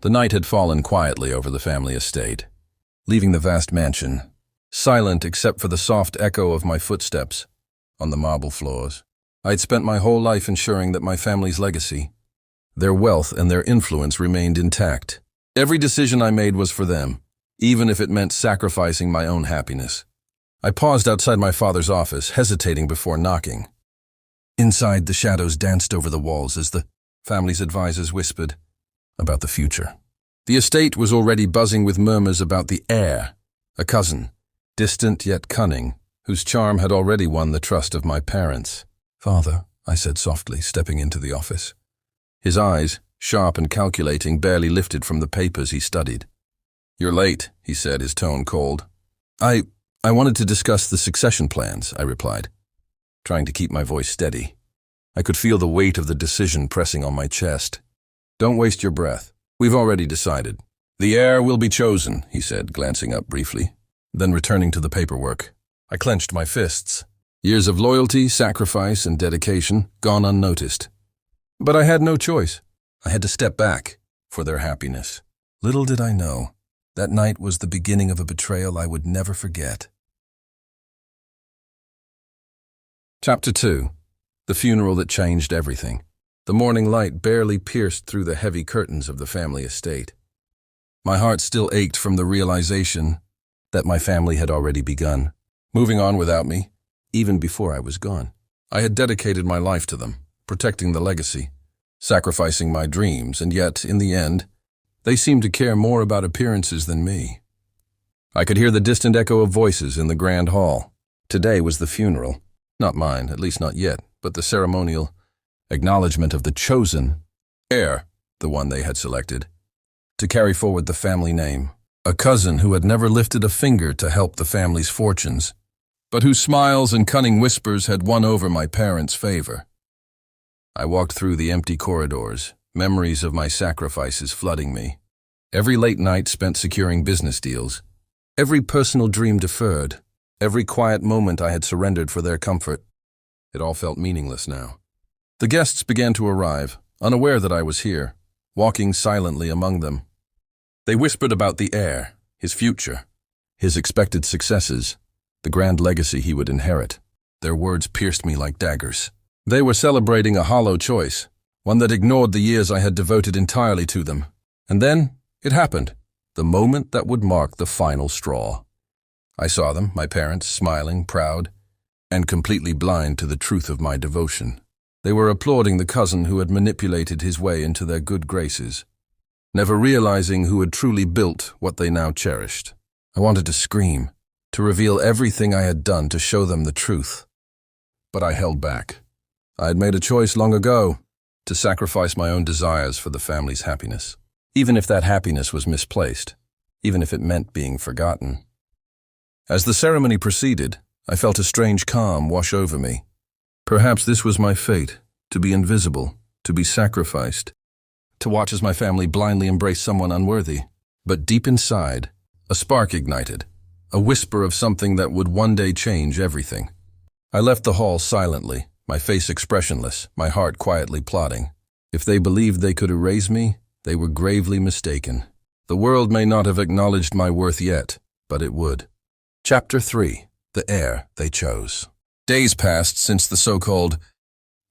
The night had fallen quietly over the family estate, leaving the vast mansion, silent except for the soft echo of my footsteps on the marble floors. I'd spent my whole life ensuring that my family's legacy, their wealth and their influence remained intact. Every decision I made was for them, even if it meant sacrificing my own happiness. I paused outside my father's office, hesitating before knocking. Inside, the shadows danced over the walls as the family's advisors whispered about the future. The estate was already buzzing with murmurs about the heir, a cousin, distant yet cunning, whose charm had already won the trust of my parents. "Father," I said softly, stepping into the office. His eyes, sharp and calculating, barely lifted from the papers he studied. "You're late," he said, his tone cold. I wanted to discuss the succession plans," I replied, trying to keep my voice steady. I could feel the weight of the decision pressing on my chest. "Don't waste your breath. We've already decided. The heir will be chosen," he said, glancing up briefly, then returning to the paperwork. I clenched my fists. Years of loyalty, sacrifice, and dedication gone unnoticed. But I had no choice. I had to step back for their happiness. Little did I know, that night was the beginning of a betrayal I would never forget. Chapter 2. The funeral that changed everything. The morning light barely pierced through the heavy curtains of the family estate. My heart still ached from the realization that my family had already begun, moving on without me, even before I was gone. I had dedicated my life to them, protecting the legacy, sacrificing my dreams, and yet, in the end, they seemed to care more about appearances than me. I could hear the distant echo of voices in the grand hall. Today was the funeral. Not mine, at least not yet, but the ceremonial acknowledgement of the chosen heir, the one they had selected, to carry forward the family name, a cousin who had never lifted a finger to help the family's fortunes, but whose smiles and cunning whispers had won over my parents' favor. I walked through the empty corridors, memories of my sacrifices flooding me. Every late night spent securing business deals, every personal dream deferred, every quiet moment I had surrendered for their comfort. It all felt meaningless now. The guests began to arrive, unaware that I was here, walking silently among them. They whispered about the heir, his future, his expected successes, the grand legacy he would inherit. Their words pierced me like daggers. They were celebrating a hollow choice, one that ignored the years I had devoted entirely to them. And then, it happened, the moment that would mark the final straw. I saw them, my parents, smiling, proud, and completely blind to the truth of my devotion. They were applauding the cousin who had manipulated his way into their good graces, never realizing who had truly built what they now cherished. I wanted to scream, to reveal everything I had done to show them the truth. But I held back. I had made a choice long ago to sacrifice my own desires for the family's happiness, even if that happiness was misplaced, even if it meant being forgotten. As the ceremony proceeded, I felt a strange calm wash over me. Perhaps this was my fate, to be invisible, to be sacrificed, to watch as my family blindly embrace someone unworthy. But deep inside, a spark ignited, a whisper of something that would one day change everything. I left the hall silently, my face expressionless, my heart quietly plotting. If they believed they could erase me, they were gravely mistaken. The world may not have acknowledged my worth yet, but it would. Chapter 3. The heir they chose. Days passed since the so-called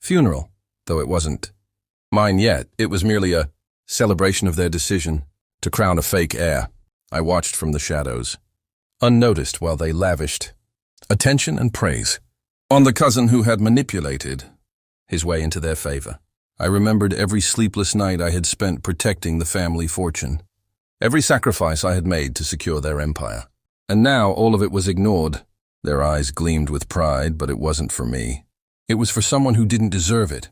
funeral, though it wasn't mine yet. It was merely a celebration of their decision to crown a fake heir. I watched from the shadows, unnoticed while they lavished attention and praise on the cousin who had manipulated his way into their favor. I remembered every sleepless night I had spent protecting the family fortune, every sacrifice I had made to secure their empire. And now all of it was ignored. Their eyes gleamed with pride, but it wasn't for me. It was for someone who didn't deserve it,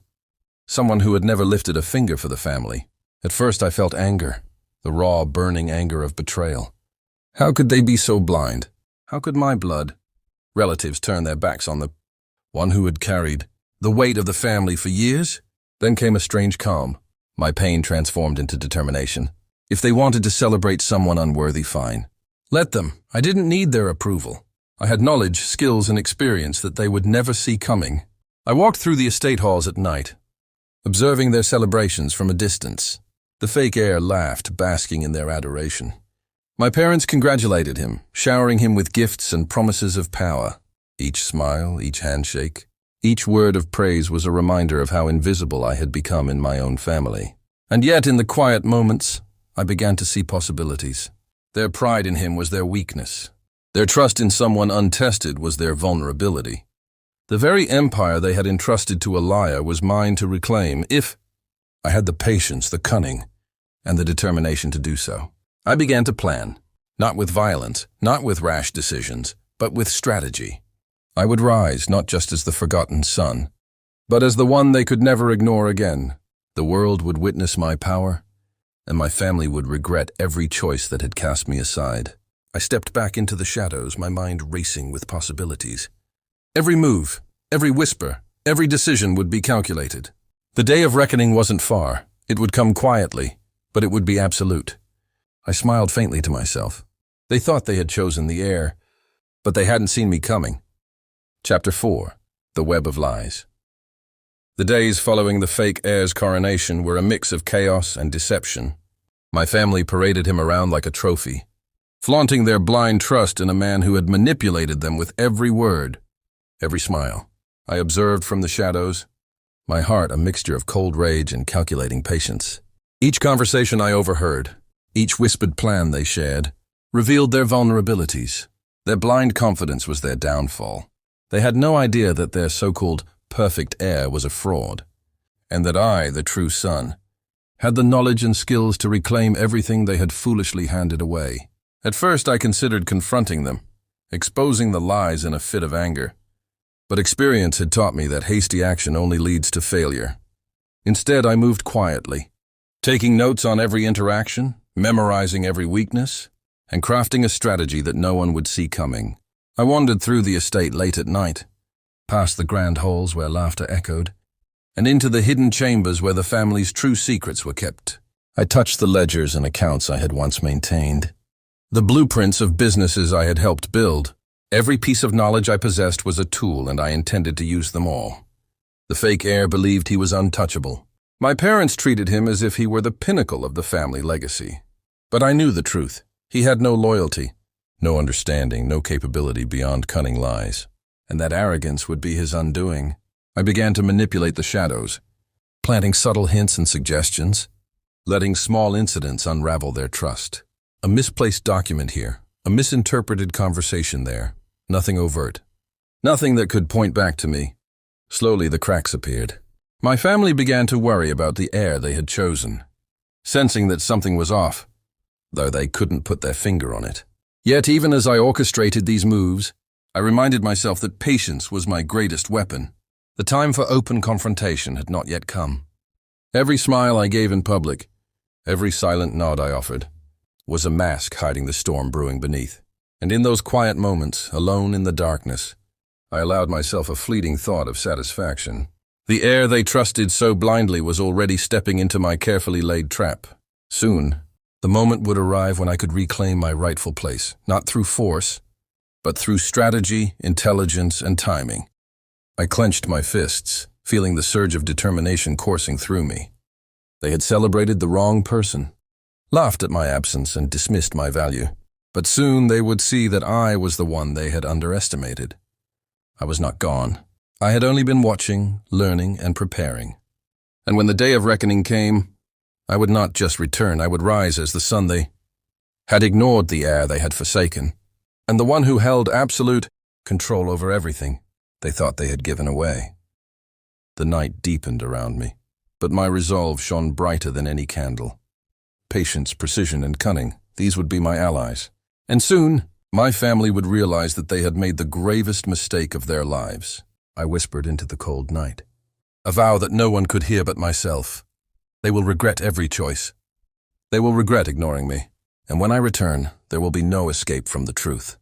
someone who had never lifted a finger for the family. At first I felt anger, the raw, burning anger of betrayal. How could they be so blind? How could my blood relatives turn their backs on the one who had carried the weight of the family for years? Then came a strange calm. My pain transformed into determination. If they wanted to celebrate someone unworthy, fine. Let them. I didn't need their approval. I had knowledge, skills, and experience that they would never see coming. I walked through the estate halls at night, observing their celebrations from a distance. The fake heir laughed, basking in their adoration. My parents congratulated him, showering him with gifts and promises of power. Each smile, each handshake, each word of praise was a reminder of how invisible I had become in my own family. And yet, in the quiet moments, I began to see possibilities. Their pride in him was their weakness. Their trust in someone untested was their vulnerability. The very empire they had entrusted to a liar was mine to reclaim if I had the patience, the cunning, and the determination to do so. I began to plan, not with violence, not with rash decisions, but with strategy. I would rise not just as the forgotten son, but as the one they could never ignore again. The world would witness my power, and my family would regret every choice that had cast me aside. I stepped back into the shadows, my mind racing with possibilities. Every move, every whisper, every decision would be calculated. The day of reckoning wasn't far. It would come quietly, but it would be absolute. I smiled faintly to myself. They thought they had chosen the heir, but they hadn't seen me coming. Chapter 4. The Web of Lies. The days following the fake heir's coronation were a mix of chaos and deception. My family paraded him around like a trophy, flaunting their blind trust in a man who had manipulated them with every word, every smile. I observed from the shadows, my heart a mixture of cold rage and calculating patience. Each conversation I overheard, each whispered plan they shared, revealed their vulnerabilities. Their blind confidence was their downfall. They had no idea that their so-called perfect heir was a fraud, and that I, the true son, had the knowledge and skills to reclaim everything they had foolishly handed away. At first I considered confronting them, exposing the lies in a fit of anger. But experience had taught me that hasty action only leads to failure. Instead, I moved quietly, taking notes on every interaction, memorizing every weakness, and crafting a strategy that no one would see coming. I wandered through the estate late at night, past the grand halls where laughter echoed, and into the hidden chambers where the family's true secrets were kept. I touched the ledgers and accounts I had once maintained, the blueprints of businesses I had helped build. Every piece of knowledge I possessed was a tool, and I intended to use them all. The fake heir believed he was untouchable. My parents treated him as if he were the pinnacle of the family legacy. But I knew the truth. He had no loyalty, no understanding, no capability beyond cunning lies. And that arrogance would be his undoing. I began to manipulate the shadows, planting subtle hints and suggestions, letting small incidents unravel their trust. A misplaced document here, a misinterpreted conversation there, nothing overt, nothing that could point back to me. Slowly the cracks appeared. My family began to worry about the heir they had chosen, sensing that something was off, though they couldn't put their finger on it. Yet even as I orchestrated these moves, I reminded myself that patience was my greatest weapon. The time for open confrontation had not yet come. Every smile I gave in public, every silent nod I offered, was a mask hiding the storm brewing beneath. And in those quiet moments, alone in the darkness, I allowed myself a fleeting thought of satisfaction. The heir they trusted so blindly was already stepping into my carefully laid trap. Soon, the moment would arrive when I could reclaim my rightful place, not through force, but through strategy, intelligence, and timing. I clenched my fists, feeling the surge of determination coursing through me. They had celebrated the wrong person, laughed at my absence, and dismissed my value. But soon they would see that I was the one they had underestimated. I was not gone. I had only been watching, learning, and preparing. And when the day of reckoning came, I would not just return, I would rise as the son they had ignored, the heir they had forsaken, and the one who held absolute control over everything they thought they had given away. The night deepened around me, but my resolve shone brighter than any candle. Patience, precision, and cunning, these would be my allies. And soon, my family would realize that they had made the gravest mistake of their lives. I whispered into the cold night, a vow that no one could hear but myself. They will regret every choice. They will regret ignoring me. And when I return, there will be no escape from the truth.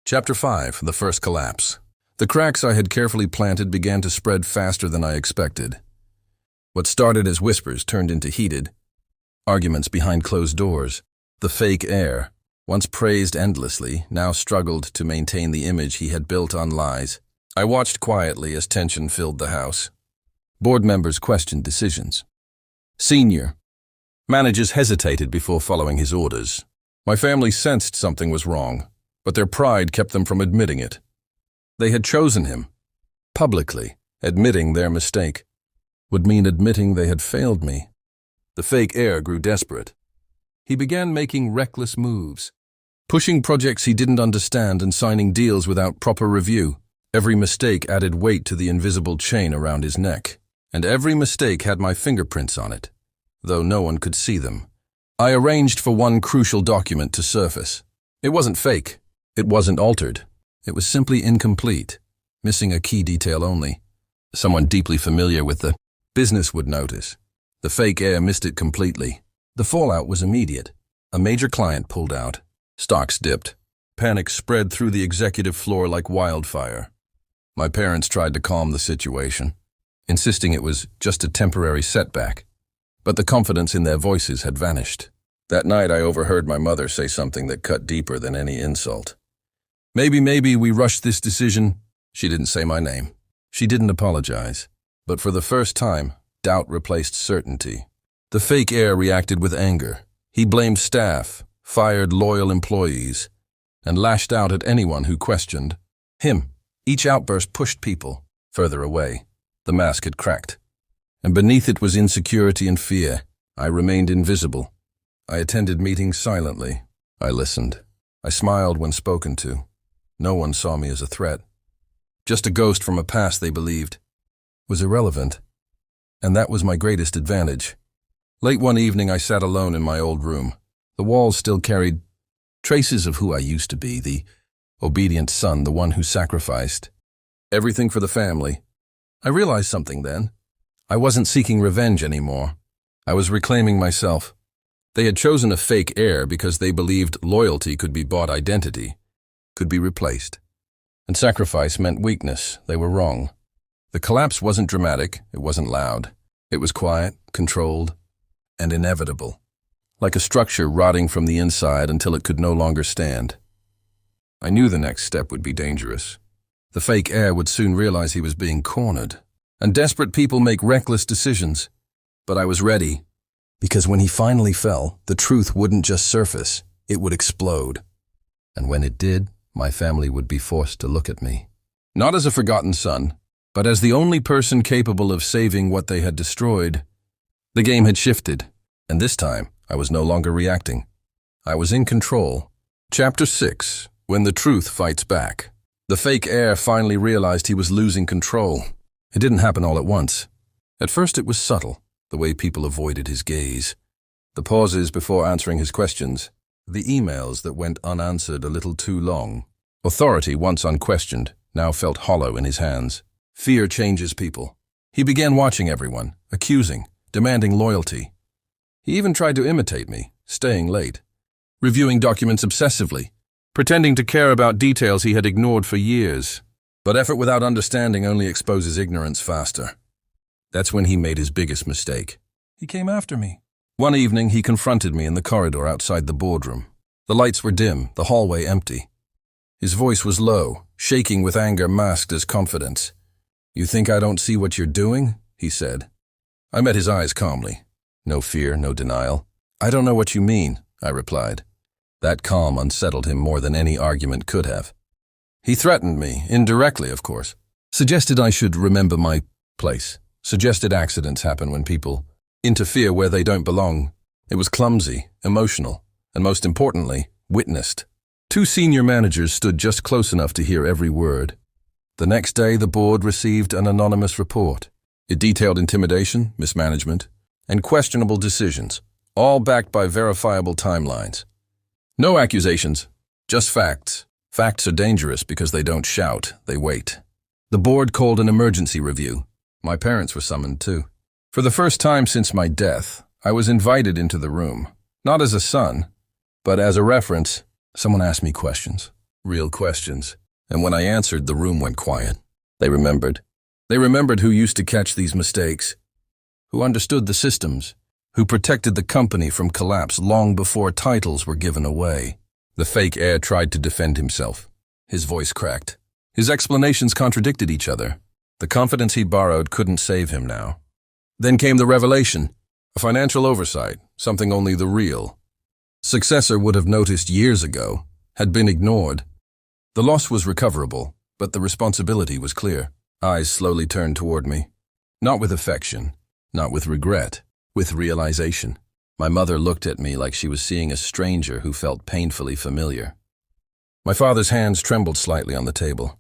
Chapter 5. The First Collapse. The cracks I had carefully planted began to spread faster than I expected. What started as whispers turned into heated arguments behind closed doors. The fake heir, once praised endlessly, now struggled to maintain the image he had built on lies. I watched quietly as tension filled the house. Board members questioned decisions. Senior, Managers hesitated before following his orders. My family sensed something was wrong, but their pride kept them from admitting it. They had chosen him. Publicly, admitting their mistake would mean admitting they had failed me. The fake heir grew desperate. He began making reckless moves, pushing projects he didn't understand and signing deals without proper review. Every mistake added weight to the invisible chain around his neck, and every mistake had my fingerprints on it, though no one could see them. I arranged for one crucial document to surface. It wasn't fake. It wasn't altered. It was simply incomplete, missing a key detail only. Someone deeply familiar with the business would notice. The fake heir missed it completely. The fallout was immediate. A major client pulled out. Stocks dipped. Panic spread through the executive floor like wildfire. My parents tried to calm the situation, insisting it was just a temporary setback. But the confidence in their voices had vanished. That night I overheard my mother say something that cut deeper than any insult. Maybe we rushed this decision. She didn't say my name. She didn't apologize. But for the first time, doubt replaced certainty. The fake heir reacted with anger. He blamed staff, fired loyal employees, and lashed out at anyone who questioned him. Each outburst pushed people further away. The mask had cracked, and beneath it was insecurity and fear. I remained invisible. I attended meetings silently. I listened. I smiled when spoken to. No one saw me as a threat. Just a ghost from a past they believed was irrelevant. And that was my greatest advantage. Late one evening I sat alone in my old room. The walls still carried traces of who I used to be, the obedient son, the one who sacrificed everything for the family. I realized something then. I wasn't seeking revenge anymore. I was reclaiming myself. They had chosen a fake heir because they believed loyalty could be bought, identity could be replaced. And sacrifice meant weakness. They were wrong. The collapse wasn't dramatic, it wasn't loud. It was quiet, controlled, and inevitable. Like a structure rotting from the inside until it could no longer stand. I knew the next step would be dangerous. The fake heir would soon realize he was being cornered. And desperate people make reckless decisions. But I was ready. Because when he finally fell, the truth wouldn't just surface, it would explode. And when it did, my family would be forced to look at me. Not as a forgotten son, but as the only person capable of saving what they had destroyed. The game had shifted, and this time I was no longer reacting. I was in control. Chapter 6. When the truth fights back. The fake heir finally realized he was losing control. It didn't happen all at once. At first it was subtle, the way people avoided his gaze. The pauses before answering his questions. The emails that went unanswered a little too long. Authority, once unquestioned, now felt hollow in his hands. Fear changes people. He began watching everyone, accusing, demanding loyalty. He even tried to imitate me, staying late, reviewing documents obsessively, pretending to care about details he had ignored for years. But effort without understanding only exposes ignorance faster. That's when he made his biggest mistake. He came after me. One evening, he confronted me in the corridor outside the boardroom. The lights were dim, the hallway empty. His voice was low, shaking with anger masked as confidence. "You think I don't see what you're doing?" he said. I met his eyes calmly. No fear, no denial. "I don't know what you mean," I replied. That calm unsettled him more than any argument could have. He threatened me, indirectly of course. Suggested I should remember my place. Suggested accidents happen when people interfere where they don't belong. It was clumsy, emotional, and most importantly, witnessed. Two senior managers stood just close enough to hear every word. The next day, the board received an anonymous report. It detailed intimidation, mismanagement, and questionable decisions, all backed by verifiable timelines. No accusations, just facts. Facts are dangerous because they don't shout, they wait. The board called an emergency review. My parents were summoned too. For the first time since my death, I was invited into the room, not as a son, but as a reference. Someone asked me questions, real questions, and when I answered, the room went quiet. They remembered. They remembered who used to catch these mistakes, who understood the systems, who protected the company from collapse long before titles were given away. The fake heir tried to defend himself. His voice cracked. His explanations contradicted each other. The confidence he'd borrowed couldn't save him now. Then came the revelation, a financial oversight, something only the real successor would have noticed years ago, had been ignored. The loss was recoverable, but the responsibility was clear. Eyes slowly turned toward me. Not with affection, not with regret, with realization. My mother looked at me like she was seeing a stranger who felt painfully familiar. My father's hands trembled slightly on the table.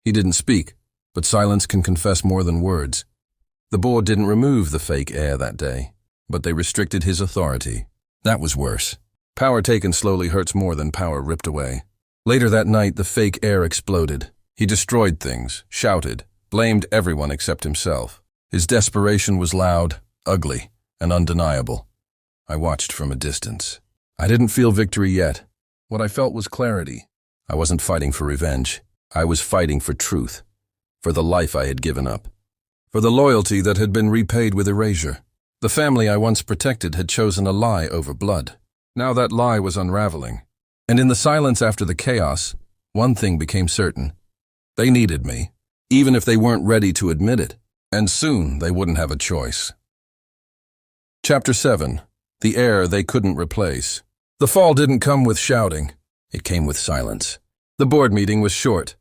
He didn't speak, but silence can confess more than words. The board didn't remove the fake heir that day, but they restricted his authority. That was worse. Power taken slowly hurts more than power ripped away. Later that night, the fake heir exploded. He destroyed things, shouted, blamed everyone except himself. His desperation was loud, ugly, and undeniable. I watched from a distance. I didn't feel victory yet. What I felt was clarity. I wasn't fighting for revenge. I was fighting for truth, for the life I had given up, for the loyalty that had been repaid with erasure. The family I once protected had chosen a lie over blood. Now that lie was unraveling. And in the silence after the chaos, one thing became certain. They needed me, even if they weren't ready to admit it. And soon they wouldn't have a choice. Chapter 7. The heir they couldn't replace. The fall didn't come with shouting. It came with silence. The board meeting was short.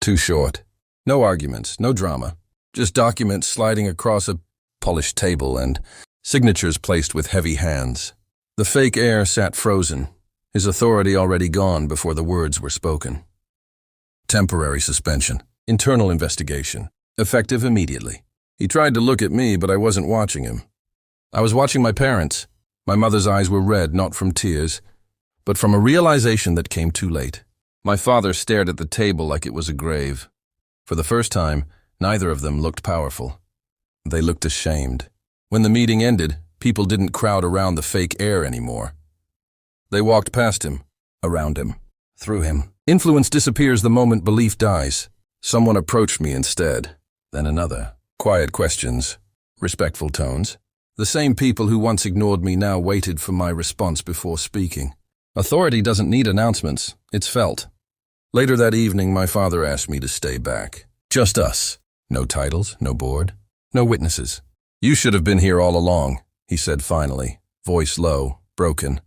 Too short. No arguments, no drama. Just documents sliding across a polished table and signatures placed with heavy hands. The fake heir sat frozen, his authority already gone before the words were spoken. Temporary suspension. Internal investigation. Effective immediately. He tried to look at me, but I wasn't watching him. I was watching my parents. My mother's eyes were red, not from tears, but from a realization that came too late. My father stared at the table like it was a grave. For the first time, neither of them looked powerful. They looked ashamed. When the meeting ended, people didn't crowd around the fake heir anymore. They walked past him, around him, through him. Influence disappears the moment belief dies. Someone approached me instead, then another. Quiet questions, respectful tones. The same people who once ignored me now waited for my response before speaking. Authority doesn't need announcements, it's felt. Later that evening, my father asked me to stay back. Just us. No titles, no board, no witnesses. You should have been here all along, he said finally, voice low, broken.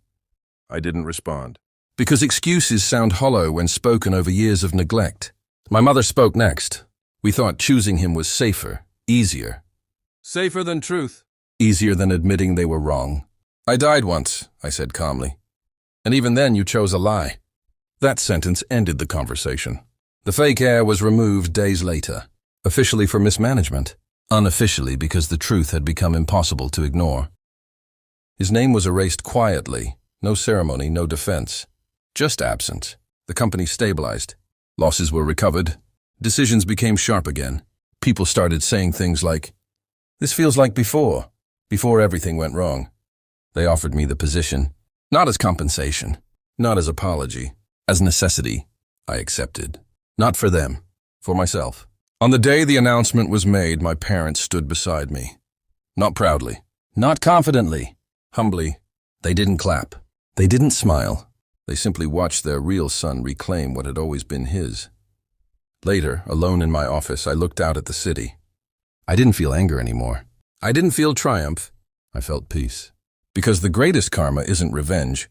I didn't respond. Because excuses sound hollow when spoken over years of neglect. My mother spoke next. We thought choosing him was safer, easier. Safer than truth. Easier than admitting they were wrong. I died once, I said calmly. And even then you chose a lie. That sentence ended the conversation. The fake heir was removed days later, officially for mismanagement, unofficially because the truth had become impossible to ignore. His name was erased quietly, no ceremony, no defense, just absence. The company stabilized. Losses were recovered. Decisions became sharp again. People started saying things like, "This feels like before everything went wrong." They offered me the position, not as compensation, not as apology, as necessity. I accepted. Not for them, for myself. On the day the announcement was made, my parents stood beside me. Not proudly, not confidently, humbly. They didn't clap. They didn't smile. They simply watched their real son reclaim what had always been his. Later, alone in my office, I looked out at the city. I didn't feel anger anymore. I didn't feel triumph. I felt peace. Because the greatest karma isn't revenge.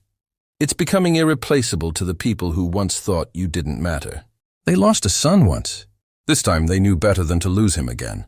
It's becoming irreplaceable to the people who once thought you didn't matter. They lost a son once. This time they knew better than to lose him again.